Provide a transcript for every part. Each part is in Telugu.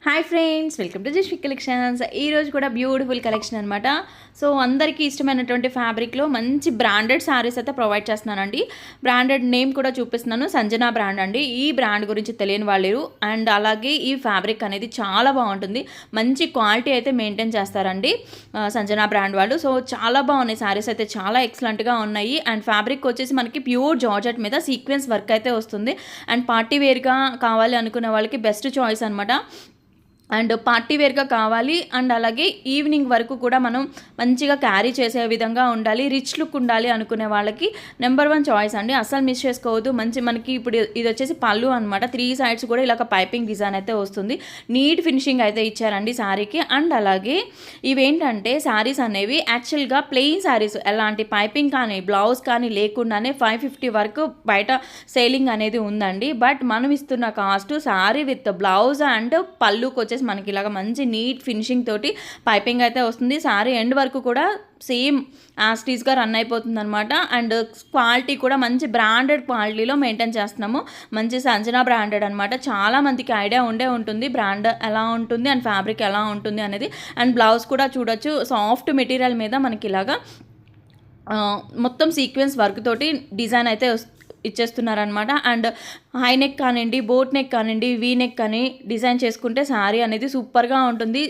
Hi friends, welcome to just collections. ఈరోజు కూడా బ్యూటిఫుల్ కలెక్షన్ అనమాట. సో అందరికీ ఇష్టమైనటువంటి ఫ్యాబ్రిక్లో మంచి బ్రాండెడ్ శారీస్ అయితే ప్రొవైడ్ చేస్తున్నానండి. బ్రాండెడ్ నేమ్ కూడా చూపిస్తున్నాను, సంజనా బ్రాండ్ అండి. ఈ బ్రాండ్ గురించి తెలియని వాళ్ళు అండ్ అలాగే ఈ ఫ్యాబ్రిక్ అనేది చాలా బాగుంటుంది, మంచి క్వాలిటీ అయితే మెయింటైన్ చేస్తారండి సంజనా బ్రాండ్ వాళ్ళు. సో చాలా బాగున్నాయి శారీస్ అయితే, చాలా ఎక్సలెంట్గా ఉన్నాయి. అండ్ ఫ్యాబ్రిక్ వచ్చేసి మనకి ప్యూర్ జార్జెట్ మీద సీక్వెన్స్ వర్క్ అయితే వస్తుంది. అండ్ పార్టీ వేర్గా కావాలి అనుకునే వాళ్ళకి బెస్ట్ చాయిస్ అనమాట. అండ్ పార్టీ వేర్గా కావాలి అండ్ అలాగే ఈవినింగ్ వరకు కూడా మనం మంచిగా క్యారీ చేసే విధంగా ఉండాలి, రిచ్ లుక్ ఉండాలి అనుకునే వాళ్ళకి నెంబర్ 1 చాయిస్ అండి. అస్సలు మిస్ చేసుకోవద్దు. మంచి మనకి ఇప్పుడు ఇది వచ్చేసి పళ్ళు అనమాట. 3 సైడ్స్ కూడా ఇలా పైపింగ్ డిజైన్ అయితే వస్తుంది. నీట్ ఫినిషింగ్ అయితే ఇచ్చారండి శారీకి. అండ్ అలాగే ఇవేంటంటే శారీస్ అనేవి యాక్చువల్గా ప్లెయిన్ శారీస్, ఎలాంటి పైపింగ్ కానీ బ్లౌజ్ కానీ లేకుండానే 550 వరకు బయట సేలింగ్ అనేది ఉందండి. బట్ మనం ఇస్తున్న cost sari with blouse and పళ్ళుకి వచ్చేసి మనకి ఇలాగ మంచి నీట్ ఫినిషింగ్ తోటి పైపింగ్ అయితే వస్తుంది. శారీ ఎండ్ వరకు కూడా సేమ్ యాస్టీస్గా రన్ అయిపోతుంది అనమాట. అండ్ క్వాలిటీ కూడా మంచి బ్రాండెడ్ క్వాలిటీలో మెయింటైన్ చేస్తున్నాము. మంచి సంజనా బ్రాండెడ్ అనమాట. చాలా మందికి ఐడియా ఉంటుంది బ్రాండ్ ఎలా ఉంటుంది అండ్ ఫ్యాబ్రిక్ ఎలా ఉంటుంది అనేది. అండ్ బ్లౌజ్ కూడా చూడొచ్చు, సాఫ్ట్ మెటీరియల్ మీద మనకి ఇలాగా మొత్తం సీక్వెన్స్ వర్క్ తోటి డిజైన్ అయితే ఇచ్చేస్తున్నారనమాట. అండ్ హై నెక్ కానివ్వండి, బోట్ నెక్ కానివ్వండి, వీ నెక్ కానీ డిజైన్ చేసుకుంటే శారీ అనేది సూపర్గా ఉంటుంది.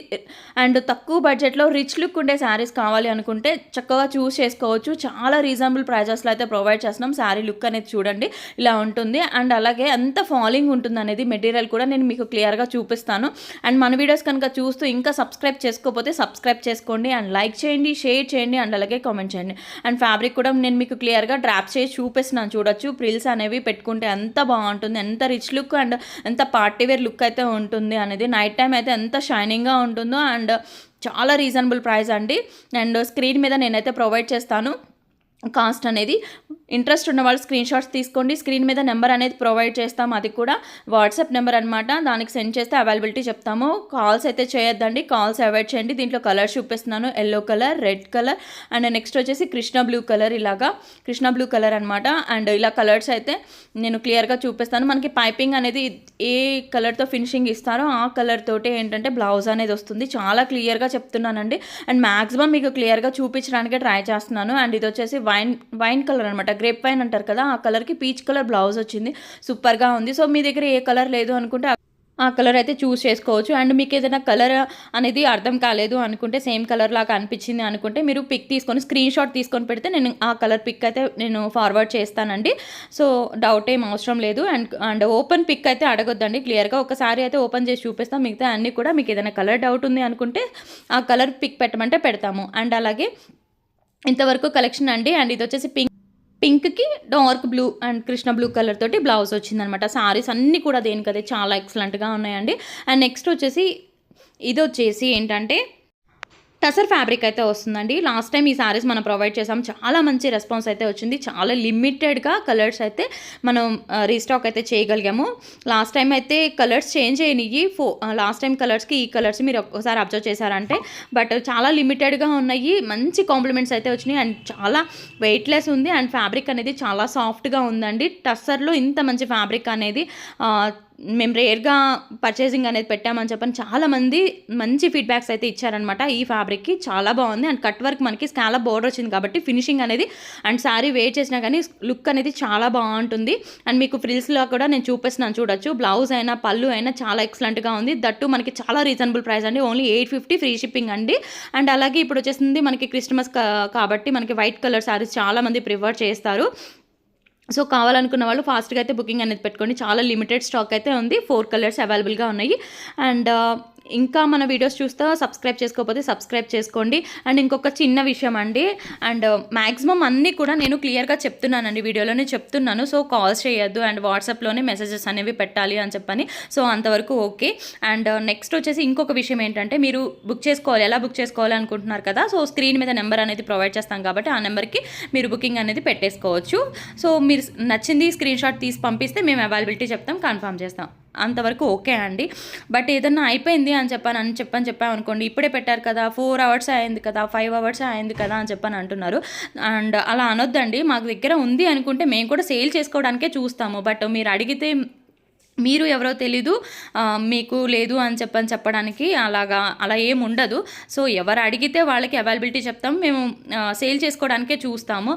అండ్ తక్కువ బడ్జెట్లో రిచ్ లుక్ ఉండే శారీస్ కావాలి అనుకుంటే చక్కగా చూస్ చేసుకోవచ్చు. చాలా రీజనబుల్ ప్రైజెస్లో అయితే ప్రొవైడ్ చేస్తున్నాం. శారీ లుక్ అనేది చూడండి ఇలా ఉంటుంది. అండ్ అలాగే అంత ఫాలింగ్ ఉంటుంది అనేది మెటీరియల్ కూడా నేను మీకు క్లియర్గా చూపిస్తాను. అండ్ మన వీడియోస్ కనుక చూస్తూ ఇంకా సబ్స్క్రైబ్ చేసుకోకపోతే సబ్స్క్రైబ్ చేసుకోండి అండ్ లైక్ చేయండి, షేర్ చేయండి అండ్ అలాగే కామెంట్ చేయండి. అండ్ ఫ్యాబ్రిక్ కూడా నేను మీకు క్లియర్గా డ్రాప్ చేసి చూపిస్తున్నాను చూడొచ్చు. ప్రిల్స్ అనేవి పెట్టుకుంటే ఎంత బాగుంటుంది, ఎంత రిచ్ లుక్ అండ్ ఎంత పార్టీవేర్ లుక్ అయితే ఉంటుంది అనేది. నైట్ టైం అయితే ఎంత షైనింగ్గా ఉంటుందో. అండ్ చాలా రీజనబుల్ ప్రైస్ అండి. అండ్ స్క్రీన్ మీద నేనైతే ప్రొవైడ్ చేస్తాను కాస్ట్ అనేది. ఇంట్రెస్ట్ ఉన్న వాళ్ళు స్క్రీన్ షాట్స్ తీసుకోండి. స్క్రీన్ మీద నెంబర్ అనేది ప్రొవైడ్ చేస్తాము, అది కూడా వాట్సాప్ నెంబర్ అనమాట. దానికి సెండ్ చేస్తే అవైలబిలిటీ చెప్తాము. కాల్స్ అయితే చేయొద్దండి, కాల్స్ అవాయిడ్ చేయండి. దీంట్లో కలర్స్ చూపిస్తున్నాను, yellow colour, red colour and next వచ్చేసి కృష్ణ బ్లూ కలర్, ఇలాగా కృష్ణ బ్లూ కలర్ అనమాట. అండ్ ఇలా కలర్స్ అయితే నేను క్లియర్గా చూపిస్తాను. మనకి పైపింగ్ అనేది ఏ కలర్తో ఫినిషింగ్ ఇస్తారో ఆ కలర్ తోటి ఏంటంటే బ్లౌజ్ అనేది వస్తుంది. చాలా క్లియర్గా చెప్తున్నానండి. అండ్ మ్యాక్సిమం మీకు క్లియర్గా చూపించడానికి ట్రై చేస్తున్నాను. అండ్ ఇది వచ్చేసి వైన్ కలర్ అనమాట, గ్రేప్ వైన్ అంటారు కదా, ఆ కలర్కి పీచ్ కలర్ బ్లౌజ్ వచ్చింది. సూపర్గా ఉంది. సో మీ దగ్గర ఏ కలర్ లేదు అనుకుంటే ఆ కలర్ అయితే చూస్ చేసుకోవచ్చు. అండ్ మీకు ఏదైనా కలర్ అనేది అర్థం కాలేదు అనుకుంటే, సేమ్ కలర్ లాగా అనిపించింది అనుకుంటే మీరు పిక్ తీసుకొని స్క్రీన్ షాట్ తీసుకొని పెడితే నేను ఆ కలర్ పిక్ అయితే నేను ఫార్వర్డ్ చేస్తానండి. సో డౌట్ ఏం అవసరం లేదు. అండ్ ఓపెన్ పిక్ అయితే అడగొద్దండి, క్లియర్గా ఒకసారి అయితే ఓపెన్ చేసి చూపిస్తాం. మిగతా అన్నీ కూడా మీకు ఏదైనా కలర్ డౌట్ ఉంది అనుకుంటే ఆ కలర్ పిక్ పెట్టమంటే పెడతాము. అండ్ అలాగే ఇంతవరకు కలెక్షన్ అండి. అండ్ ఇది వచ్చేసి పింక్కి dark blue and Krishna blue colour తోటి బ్లౌజ్ వచ్చిందనమాట. సారీస్ అన్నీ కూడా దేనికదే చాలా ఎక్సలెంట్గా ఉన్నాయండి. అండ్ నెక్స్ట్ వచ్చేసి ఇది వచ్చేసి ఏంటంటే టసర్ ఫ్యాబ్రిక్ అయితే వస్తుందండి. లాస్ట్ టైం ఈ సారీస్ మనం ప్రొవైడ్ చేసాం, చాలా మంచి రెస్పాన్స్ అయితే వచ్చింది. చాలా లిమిటెడ్గా కలర్స్ అయితే మనం రీస్టాక్ అయితే చేయగలిగాము. లాస్ట్ టైం అయితే కలర్స్ చేంజ్ అయినాయి. లాస్ట్ టైం కలర్స్కి ఈ కలర్స్ మీరు ఒక్కసారి అబ్జర్వ్ చేశారంటే, బట్ చాలా లిమిటెడ్గా ఉన్నాయి. మంచి కాంప్లిమెంట్స్ అయితే వచ్చినాయి. అండ్ చాలా వెయిట్లెస్ ఉంది. అండ్ ఫ్యాబ్రిక్ అనేది చాలా సాఫ్ట్గా ఉందండి. టస్సర్లో ఇంత మంచి ఫ్యాబ్రిక్ అనేది మేము రేర్గా పర్చేసింగ్ అనేది పెట్టామని చెప్పని చాలామంది మంచి ఫీడ్బ్యాక్స్ అయితే ఇచ్చారనమాట. ఈ ఫ్యాబ్రిక్కి చాలా బాగుంది. అండ్ కట్ వర్క్ మనకి స్కాలప్ బోర్డర్ వచ్చింది కాబట్టి ఫినిషింగ్ అనేది అండ్ శారీ వేర్ చేసినా కానీ లుక్ అనేది చాలా బాగుంటుంది. అండ్ మీకు ఫ్రిల్స్లో కూడా నేను చూపిస్తున్నాను చూడొచ్చు. బ్లౌజ్ అయినా పళ్ళు అయినా చాలా ఎక్సలెంట్గా ఉంది. దట్టు మనకి చాలా రీజనబుల్ ప్రైస్ అండి, ఓన్లీ 850 ఫ్రీ షిప్పింగ్ అండి. అండ్ అలాగే ఇప్పుడు వచ్చేసింది మనకి క్రిస్మస్ కాబట్టి మనకి వైట్ కలర్ శారీస్ చాలామంది ప్రిఫర్ చేస్తారు. సో కావాలనుకున్న వాళ్ళు ఫాస్ట్గా అయితే బుకింగ్ అనేది పెట్టుకోండి. చాలా లిమిటెడ్ స్టాక్ అయితే ఉంది. 4 కలర్స్ అవైలబుల్గా ఉన్నాయి. అండ్ ఇంకా మన వీడియోస్ చూస్తే సబ్స్క్రైబ్ చేసుకోకపోతే సబ్స్క్రైబ్ చేసుకోండి. అండ్ ఇంకొక చిన్న విషయం అండి, అండ్ మ్యాక్సిమం అన్నీ కూడా నేను క్లియర్గా చెప్తున్నానండి, వీడియోలోనే చెప్తున్నాను. సో కాల్స్ చేయొద్దు అండ్ వాట్సాప్లోనే మెసేజెస్ అనేవి పెట్టాలి అని చెప్పని. సో అంతవరకు ఓకే. అండ్ నెక్స్ట్ వచ్చేసి ఇంకొక విషయం ఏంటంటే, మీరు బుక్ చేసుకోవాలి, ఎలా బుక్ చేసుకోవాలి అనుకుంటున్నారు కదా. సో స్క్రీన్ మీద నెంబర్ అనేది ప్రొవైడ్ చేస్తాం కాబట్టి ఆ నెంబర్కి మీరు బుకింగ్ అనేది పెట్టేసుకోవచ్చు. సో మీరు నచ్చింది స్క్రీన్ షాట్ తీసి పంపిస్తే మేము అవైలబిలిటీ చెప్తాం, కన్ఫర్మ్ చేస్తాం. అంతవరకు ఓకే అండి. బట్ ఏదన్నా అయిపోయింది అని చెప్పామనుకోండి, ఇప్పుడే పెట్టారు కదా, 4 అవర్స్ అయింది కదా, 5 అవర్స్ అయింది కదా అని చెప్పని అంటున్నారు. అండ్ అలా అనొద్దండి. మాకు దగ్గర ఉంది అనుకుంటే మేము కూడా సేల్ చేసుకోవడానికే చూస్తాము. బట్ మీరు అడిగితే మీరు ఎవరో తెలీదు, మీకు లేదు అని చెప్పడానికి అలా ఏమి ఉండదు. సో ఎవరు అడిగితే వాళ్ళకి అవైలబిలిటీ చెప్తాము. మేము సేల్ చేసుకోవడానికే చూస్తాము.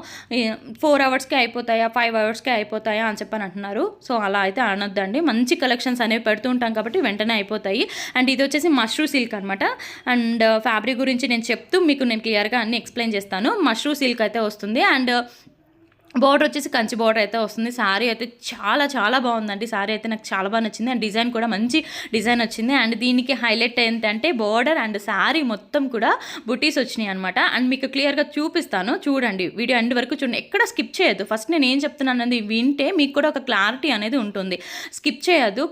4 అవర్స్కే అయిపోతాయా, 5 అవర్స్కే అయిపోతాయా అని అంటున్నారు. సో అలా అయితే అనొద్దండి. మంచి కలెక్షన్స్ అనేవి పెడుతూ ఉంటాం కాబట్టి వెంటనే అయిపోతాయి. అండ్ ఇది వచ్చేసి మష్రూ సిల్క్ అనమాట. అండ్ ఫ్యాబ్రిక్ గురించి నేను చెప్తూ మీకు నేను క్లియర్గా అన్ని ఎక్స్ప్లెయిన్ చేస్తాను. మష్రూ సిల్క్ అయితే వస్తుంది. అండ్ బోర్డర్ వచ్చేసి కంచి బోర్డర్ అయితే వస్తుంది. శారీ అయితే చాలా చాలా బాగుందండి. శారీ అయితే నాకు చాలా బాగా నచ్చింది. అండ్ డిజైన్ కూడా మంచి డిజైన్ వచ్చింది. అండ్ దీనికి హైలైట్ ఏంటంటే బోర్డర్ అండ్ శారీ మొత్తం కూడా బుటీస్ వచ్చినాయి అనమాట. అండ్ మీకు క్లియర్గా చూపిస్తాను, చూడండి, వీడియో ఎండ్ వరకు చూడండి, ఎక్కడ స్కిప్ చేయొద్దు. ఫస్ట్ నేను ఏం చెప్తున్నాను అనేది వింటే మీకు కూడా ఒక క్లారిటీ అనేది ఉంటుంది. స్కిప్ చేయొద్దు.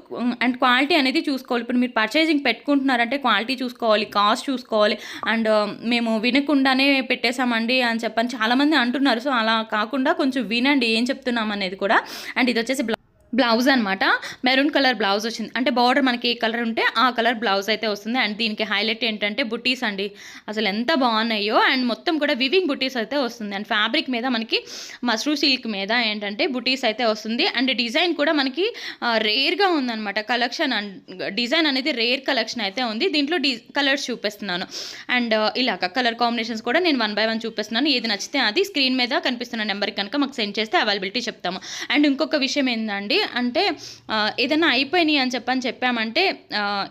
అండ్ క్వాలిటీ అనేది చూసుకోవాలి. ఇప్పుడు మీరు పర్చేజింగ్ పెట్టుకుంటున్నారంటే క్వాలిటీ చూసుకోవాలి, కాస్ట్ చూసుకోవాలి. అండ్ మేము వినకుండానే పెట్టేశామండి అని చెప్పని చాలామంది అంటున్నారు. సో అలా కాకుండా కొంచెం వినండి ఏం చెప్తున్నాం అనేది కూడా. అండ్ ఇది వచ్చేసి బ్లౌజ్ అనమాట. మెరూన్ కలర్ బ్లౌజ్ వచ్చింది. అంటే బార్డర్ మనకి ఏ కలర్ ఉంటే ఆ కలర్ బ్లౌజ్ అయితే వస్తుంది. అండ్ దీనికి హైలైట్ ఏంటంటే బుటీస్ అండి, అసలు ఎంత బాగున్నాయో. అండ్ మొత్తం కూడా వివింగ్ బుటీస్ అయితే వస్తుంది. అండ్ ఫ్యాబ్రిక్ మీద మనకి మష్రూ సిల్క్ మీద ఏంటంటే బుటీస్ అయితే వస్తుంది. అండ్ డిజైన్ కూడా మనకి రేర్గా ఉందన్నమాట. కలెక్షన్ అండ్ డిజైన్ అనేది రేర్ కలెక్షన్ అయితే ఉంది. దీంట్లో కలర్స్ చూపిస్తున్నాను. అండ్ ఇలాగ కలర్ కాంబినేషన్స్ కూడా నేను 1 by 1 చూపిస్తున్నాను. ఏది నచ్చితే అది స్క్రీన్ మీద కనిపిస్తున్న నెంబర్కి కనుక మాకు సెండ్ చేస్తే అవైలబిలిటీ చెప్తాము. అండ్ ఇంకొక విషయం ఏంటండి అంటే ఏదైనా అయిపోయినాయి అని చెప్పామంటే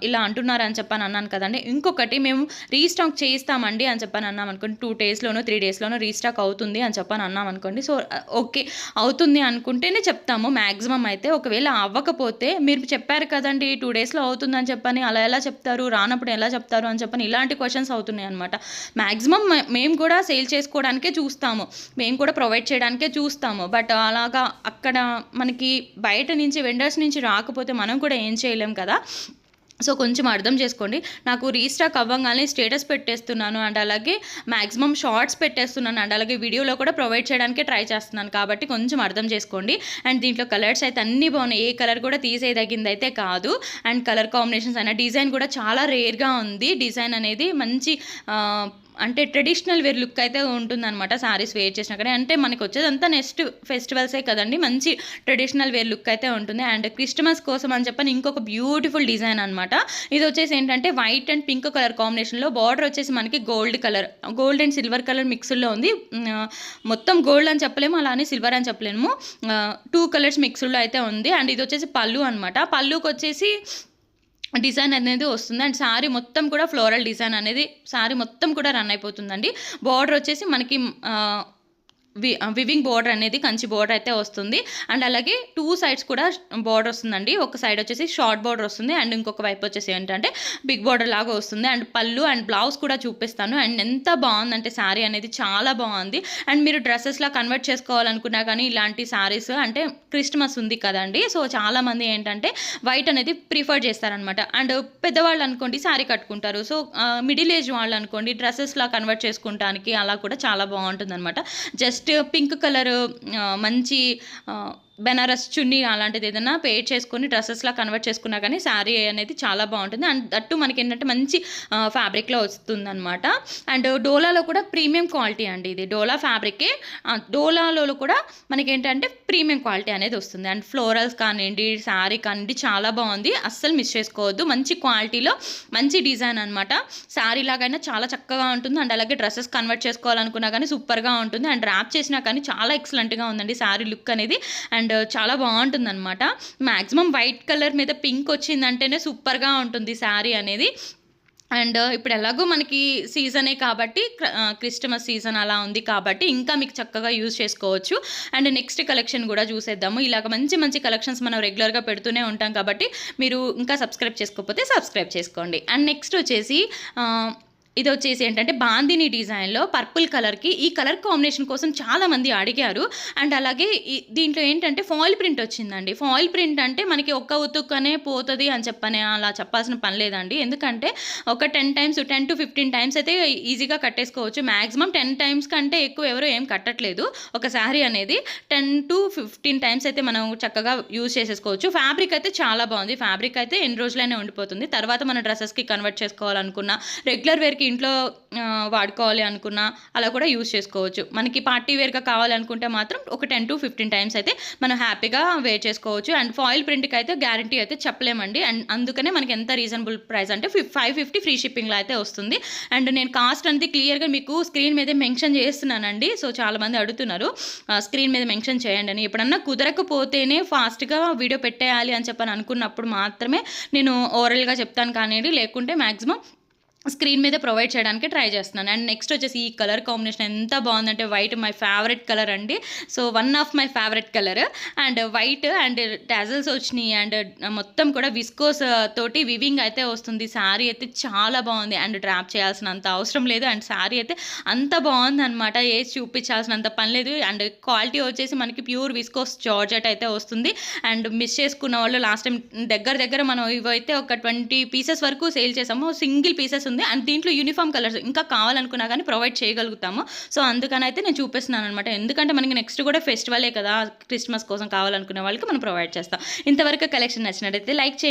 ఇలా అంటున్నారు అని అన్నాను కదండి. ఇంకొకటి మేము రీస్టాక్ చేయిస్తామండి అని అన్నాం అనుకోండి. 2 daysలోనో 3 daysలోనో రీస్టాక్ అవుతుంది అని అన్నాం అనుకోండి. సో ఓకే, అవుతుంది అనుకుంటేనే చెప్తాము మ్యాక్సిమం అయితే. ఒకవేళ అవ్వకపోతే మీరు చెప్పారు కదండి 2 daysలో అవుతుంది అని అలా ఎలా చెప్తారు, రానప్పుడు ఎలా చెప్తారు అని ఇలాంటి క్వశ్చన్స్ అవుతున్నాయి అనమాట. మ్యాక్సిమం మేము కూడా సేల్ చేసుకోవడానికే చూస్తాము, మేము కూడా ప్రొవైడ్ చేయడానికే చూస్తాము. బట్ అలాగా అక్కడ మనకి బయట నుంచి వెండర్స్ నుంచి రాకపోతే మనం కూడా ఏం చేయలేం కదా. సో కొంచెం అర్థం చేసుకోండి. నాకు రీస్టాక్ అవ్వగానే స్టేటస్ పెట్టేస్తున్నాను. అండ్ అలాగే మ్యాక్సిమం షార్ట్స్ పెట్టేస్తున్నాను. అండ్ అలాగే వీడియోలో కూడా ప్రొవైడ్ చేయడానికి ట్రై చేస్తున్నాను కాబట్టి కొంచెం అర్థం చేసుకోండి. అండ్ దీంట్లో కలర్స్ అయితే అన్నీ బాగున్నాయి. ఏ కలర్ కూడా తీసేదగింది అయితే కాదు. అండ్ కలర్ కాంబినేషన్స్ అయినా డిజైన్ కూడా చాలా రేర్గా ఉంది. డిజైన్ అనేది మంచి అంటే ట్రెడిషనల్ వేర్ లుక్ అయితే ఉంటుందన్నమాట. శారీస్ వేర్ చేసినా కానీ అంటే మనకి వచ్చేదంతా నెక్స్ట్ ఫెస్టివల్సే కదండి. మంచి ట్రెడిషనల్ వేర్ లుక్ అయితే ఉంటుంది. అండ్ క్రిస్టమస్ కోసం అని ఇంకొక బ్యూటిఫుల్ డిజైన్ అనమాట. ఇది వచ్చేసి ఏంటంటే వైట్ అండ్ పింక్ కలర్ కాంబినేషన్లో, బార్డర్ వచ్చేసి మనకి గోల్డ్ అండ్ సిల్వర్ కలర్ మిక్స్డ్లో ఉంది. మొత్తం గోల్డ్ అని చెప్పలేము, అలానే సిల్వర్ అని చెప్పలేము, 2 కలర్స్ మిక్స్డ్లో అయితే ఉంది. అండ్ ఇది వచ్చేసి పళ్ళు అనమాట. పళ్ళుకి వచ్చేసి డిజైన్ అనేది వస్తుంది. అండ్ శారీ మొత్తం కూడా ఫ్లోరల్ డిజైన్ అనేది శారీ మొత్తం కూడా రన్ అయిపోతుందండి. బార్డర్ వచ్చేసి మనకి వివింగ్ బోర్డర్ అనేది కంచి బోర్డర్ అయితే వస్తుంది. అండ్ అలాగే 2 sides కూడా బోర్డర్ వస్తుందండి. ఒక సైడ్ వచ్చేసి షార్ట్ బోర్డర్ వస్తుంది అండ్ ఇంకొక వైపు వచ్చేసి ఏంటంటే బిగ్ బోర్డర్ లాగా వస్తుంది. అండ్ పళ్ళు అండ్ బ్లౌజ్ కూడా చూపిస్తాను. అండ్ ఎంత బాగుందంటే శారీ అనేది చాలా బాగుంది. అండ్ మీరు డ్రెస్సెస్లా కన్వర్ట్ చేసుకోవాలనుకున్నా కానీ ఇలాంటి శారీస్ అంటే క్రిస్టమస్ ఉంది కదండి. సో చాలామంది ఏంటంటే వైట్ అనేది ప్రిఫర్ చేస్తారనమాట. అండ్ పెద్దవాళ్ళు అనుకోండి శారీ కట్టుకుంటారు. సో మిడిల్ ఏజ్ వాళ్ళు అనుకోండి డ్రెస్సెస్లా కన్వర్ట్ చేసుకుంటానికి అలా కూడా చాలా బాగుంటుంది అనమాట. జస్ట్ పింక్ కలర్ మంచి బెనారస్ చున్నీ అలాంటిది ఏదైనా పేర్ చేసుకొని డ్రెస్సెస్లా కన్వర్ట్ చేసుకున్నా కానీ శారీ అనేది చాలా బాగుంటుంది. అండ్ దట్టు మనకి ఏంటంటే మంచి ఫ్యాబ్రిక్లో వస్తుందన్నమాట. అండ్ డోలాలో కూడా ప్రీమియం క్వాలిటీ అండి. ఇది డోలా ఫ్యాబ్రికే. డోలాలో కూడా మనకి ఏంటంటే ప్రీమియం క్వాలిటీ అనేది వస్తుంది. అండ్ ఫ్లోరల్స్ కానివ్వండి, శారీ కానివ్వండి చాలా బాగుంది. అస్సలు మిస్ చేసుకోవద్దు. మంచి క్వాలిటీలో మంచి డిజైన్ అనమాట. శారీ లాగైనా చాలా చక్కగా ఉంటుంది. అండ్ అలాగే డ్రెస్సెస్ కన్వర్ట్ చేసుకోవాలనుకున్నా కానీ సూపర్గా ఉంటుంది. అండ్ ర్యాప్ చేసినా కానీ చాలా ఎక్సలెంట్గా ఉందండి శారీ లుక్ అనేది. అండ్ చాలా బాగుంటుంది అనమాట. మ్యాక్సిమం వైట్ కలర్ మీద పింక్ వచ్చిందంటేనే సూపర్గా ఉంటుంది శారీ అనేది. అండ్ ఇప్పుడు ఎలాగో మనకి సీజనే కాబట్టి క్రిస్టమస్ సీజన్ అలా ఉంది కాబట్టి ఇంకా మీకు చక్కగా యూజ్ చేసుకోవచ్చు. అండ్ నెక్స్ట్ కలెక్షన్ కూడా చూసేద్దాము. ఇలాగ మంచి మంచి కలెక్షన్స్ మనం రెగ్యులర్గా పెడుతూనే ఉంటాం కాబట్టి మీరు ఇంకా సబ్స్క్రైబ్ చేసుకోకపోతే సబ్స్క్రైబ్ చేసుకోండి. అండ్ నెక్స్ట్ వచ్చేసి ఇది వచ్చేసి ఏంటంటే బాందిని డిజైన్లో పర్పుల్ కలర్కి ఈ కలర్ కాంబినేషన్ కోసం చాలామంది అడిగారు. అండ్ అలాగే దీంట్లో ఏంటంటే ఫాయిల్ ప్రింట్ వచ్చిందండి. ఫాయిల్ ప్రింట్ అంటే మనకి ఒక్క ఉతుక్కనే పోతుంది అని అలా చెప్పాల్సిన పని లేదండి. ఎందుకంటే ఒక 10 to 15 times అయితే ఈజీగా కట్టేసుకోవచ్చు. మ్యాక్సిమం 10 times కంటే ఎక్కువ ఎవరు ఏం కట్టట్లేదు. ఒక శారీ అనేది 10 to 15 times అయితే మనం చక్కగా యూజ్ చేసేసుకోవచ్చు. ఫ్యాబ్రిక్ అయితే చాలా బాగుంది. ఫ్యాబ్రిక్ అయితే ఎన్ని రోజులైనా ఉండిపోతుంది. తర్వాత మన డ్రెస్సెస్కి కన్వర్ట్ చేసుకోవాలనుకున్న రెగ్యులర్ వేర్కి రెగ్యులర్‌గా ఇంట్లో వాడుకోవాలి అనుకున్నా అలా కూడా యూజ్ చేసుకోవచ్చు. మనకి పార్టీ వేర్‌గా కావాలనుకుంటే మాత్రం ఒక 10-15 టైమ్స్ అయితే మనం హ్యాపీగా వేర్ చేసుకోవచ్చు. అండ్ ఫాయిల్ ప్రింట్‌కి అయితే గ్యారంటీ అయితే చెప్పలేమండి. అండ్ అందుకనే మనకి ఎంత రీజనబుల్ ప్రైస్ అంటే 550 ఫ్రీ షిప్పింగ్‌లో అయితే వస్తుంది. అండ్ నేను కాస్ట్ అనేది క్లియర్‌గా మీకు స్క్రీన్ మీదే మెన్షన్ చేస్తున్నానండి. సో చాలామంది అడుగుతున్నారు స్క్రీన్ మీద మెన్షన్ చేయండి అని. ఎప్పుడన్నా కుదరకపోతేనే ఫాస్ట్‌గా వీడియో పెట్టేయాలి అని చెప్పని అనుకున్నప్పుడు మాత్రమే నేను ఓరల్‌గా చెప్తాను కానియండి, లేకుంటే మ్యాక్సిమం స్క్రీన్ మీద ప్రొవైడ్ చేయడానికి ట్రై చేస్తున్నాను. అండ్ నెక్స్ట్ వచ్చేసి ఈ కలర్ కాంబినేషన్ ఎంత బాగుందంటే వైట్ మై ఫేవరెట్ కలర్ అండి. So one of my favourite colour. And white and tassels వచ్చినాయి. అండ్ మొత్తం కూడా విస్కోస్ తోటి వివింగ్ అయితే వస్తుంది. శారీ అయితే చాలా బాగుంది. అండ్ డ్రాప్ చేయాల్సినంత అవసరం లేదు. అండ్ శారీ అయితే అంత బాగుంది అనమాట. ఏది చూపించాల్సినంత పని లేదు. అండ్ క్వాలిటీ వచ్చేసి మనకి ప్యూర్ విస్కోస్ జార్జెట్ అయితే వస్తుంది. అండ్ మిస్ చేసుకున్న వాళ్ళు లాస్ట్ టైం దగ్గర మనం ఇవైతే ఒక 20 పీసెస్ వరకు సేల్ చేసాము. సింగిల్ పీసెస్ ఉంది. అండ్ దీంట్లో యూనిఫామ్ కలర్స్ ఇంకా కావాలనుకున్నా కానీ ప్రొవైడ్ చేయగలుగుతాము. సో అందుకని అయితే నేను చూపిస్తున్నాను అనమాట. ఎందుకంటే మనకి నెక్స్ట్ కూడా ఫెస్టివలే కదా, క్రిస్మస్ కోసం కావాలనుకునే వాళ్ళకి మనం ప్రొవైడ్ చేస్తాం. ఇంతవరకు కలెక్షన్ నచ్చినట్టయితే లైక్ చేయండి.